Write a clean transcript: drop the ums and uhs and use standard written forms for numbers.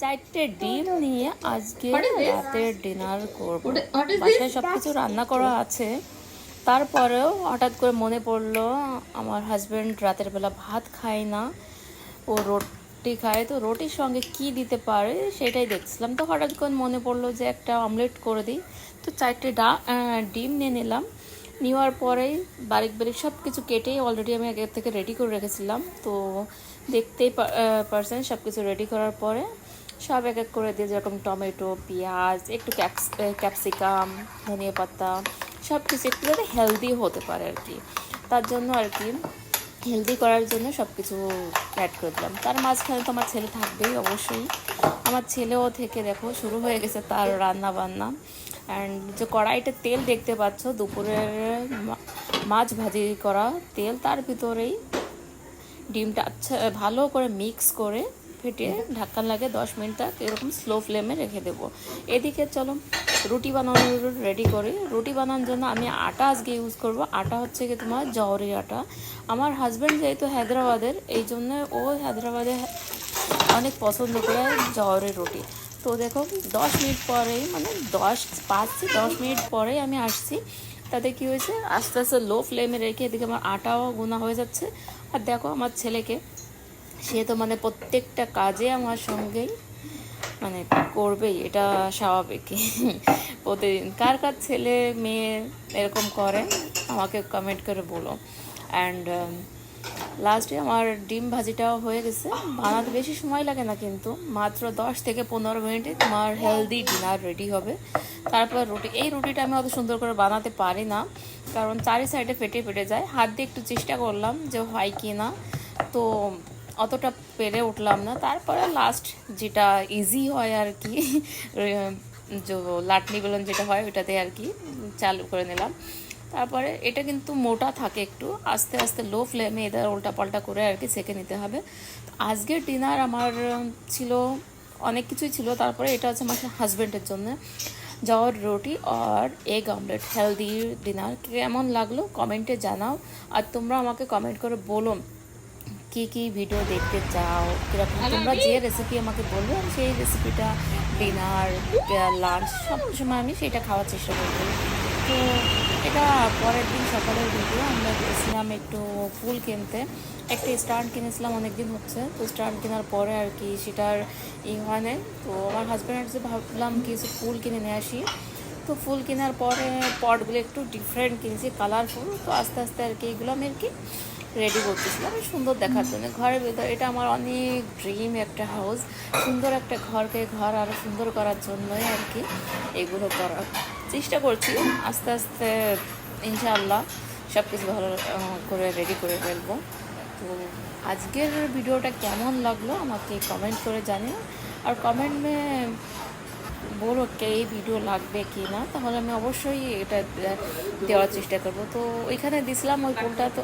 চারটে ডিম নিয়ে আজকে রাতের ডিনার করবো। বাসায় সব কিছু রান্না করা আছে, তারপরেও হঠাৎ করে মনে পড়লো আমার হাজব্যান্ড রাতের বেলা ভাত খায় না, ও রুটি খায়। তো রুটির সঙ্গে কি দিতে পারে সেটাই দেখছিলাম। তো হঠাৎ করে মনে পড়লো যে একটা অমলেট করে দিই। তো চারটে ডিম নিয়ে নিলাম। নেওয়ার পরেই বারিক বারিক সব কিছু কেটেই অলরেডি আমি আগে থেকে রেডি করে রেখেছিলাম। তো দেখতেই পারছেন সব কিছু রেডি করার পরে সব এক এক করে দিয়ে, যেরকম টমেটো, পেঁয়াজ, একটু ক্যাপসিকাম, ধনিয়া পাতা, সব কিছু একটু যাতে হেলদি হতে পারে আর কি, তার জন্য আর কি হেলদি করার জন্য সব কিছু অ্যাড করে দিলাম। তার মাঝখানে তো আমার ছেলে থাকবেই অবশ্যই। আমার ছেলেও থেকে দেখো শুরু হয়ে গেছে তার রান্না বান্না। অ্যান্ড যে কড়াইতে তেল দেখতে পাচ্ছ, দুপুরের মাছ ভাজি করা তেল, তার ভিতরেই ডিমটা আচ্ছা ভালো করে মিক্স করে ফেটিয়ে ঢাকা লাগে 10 মিনিট তক এরকম স্লো ফ্লেমে রেখে দেবো। এদিকে চলো রুটি বানানোর রেডি করি। রুটি বানানোর জন্য আমি আটা আজকে ইউজ করব। আটা হচ্ছে কি তোমার জওয়ারির আটা। আমার হাজব্যান্ড যেহেতু হায়দ্রাবাদের, এই জন্য ও হায়দ্রাবাদে অনেক পছন্দ করে জওয়ারির রুটি। তো দেখো 10 মিনিট পরেই, মানে 5 থেকে 10 মিনিট পরেই আমি আসছি। তাতে কি হয়েছে, আস্তে আস্তে লো ফ্লেমে রেখে এদিকে আমার আটাও গোনা হয়ে যাচ্ছে। আর দেখো আমার ছেলেকে, সে তো মানে প্রত্যেকটা কাজে আমার সঙ্গেই মানে করবেই, এটা স্বাভাবিক। প্রতিদিন কার কার ছেলে মেয়ে এরকম করে আমাকে কমেন্ট করে বলো। অ্যান্ড লাস্টে আমার ডিম ভাজিটাও হয়ে গেছে। বানাতে বেশি সময় লাগে না, কিন্তু মাত্র 10 থেকে 15 মিনিটে তোমার হেলদি ডিনার রেডি হবে। তারপর রুটি, এই রুটিটা আমি অত সুন্দর করে বানাতে পারি না, কারণ চারি সাইডে ফেটে ফেটে যায়। হাত দিয়ে একটু চেষ্টা করলাম যে হয় কি না, তো অতটা পেরে উঠলাম না। তারপরে লাস্ট যেটা ইজি হয় আর কি, যে লাটনি বেলন যেটা হয় ওটাতে আর কি চালু করে নিলাম। তারপরে এটা কিন্তু মোটা থাকে, একটু আস্তে আস্তে লো ফ্লেমে এদের উল্টা পাল্টা করে আর কি সেঁকে নিতে হবে। আজকের ডিনার আমার ছিল অনেক কিছুই ছিল। তারপরে এটা হচ্ছে আমার হাজব্যান্ডের জন্য জওয়ার রুটি আর এগ অমলেট, হেলদি ডিনার। কেমন লাগলো কমেন্টে জানাও। আর তোমরা আমাকে কমেন্ট করে বলো কি কি ভিডিও দেখতে চাও, কীরকম তোমরা যে রেসিপি আমাকে বলবে আমি সেই রেসিপিটা ডিনার লাঞ্চ সব সময় আমি সেটা খাওয়ার চেষ্টা করবো। তো এটা পরের দিন সকালের ভিডিও। আমরা গেছিলাম একটু ফুল কিনতে, একটা স্ট্যান্ড কিনেছিলাম অনেক দিন হচ্ছে। তো স্ট্যান্ড কেনার পরে আর কি সেটার হয় নাই। তো আমার হাজব্যান্ড যে ভাবলাম কিছু ফুল কিনে নিয়ে আসি। তো ফুল কেনার পরে পটগুলো একটু ডিফারেন্ট কিনেছি, কালারফুল। তো আস্তে আস্তে আর কি এগুলো আমি আর কি রেডি করতেছিলাম সুন্দর দেখার জন্য ঘরের ভিতরে। এটা আমার অনেক ড্রিম একটা হাউস, সুন্দর একটা ঘর আরও সুন্দর করার জন্যই আর কি এগুলো করার চেষ্টা করছি। আস্তে আস্তে ইনশাআল্লাহ সব কিছু ভালো করে রেডি করে ফেলবো। তো আজকের ভিডিওটা কেমন লাগলো আমাকে কমেন্ট করে জানিও। আর কমেন্টে বলো কে এই ভিডিও লাগবে কি না, তাহলে আমি অবশ্যই এটা দেওয়ার চেষ্টা করবো। তো ওইখানে দিছিলাম ওই ফুলটা, তো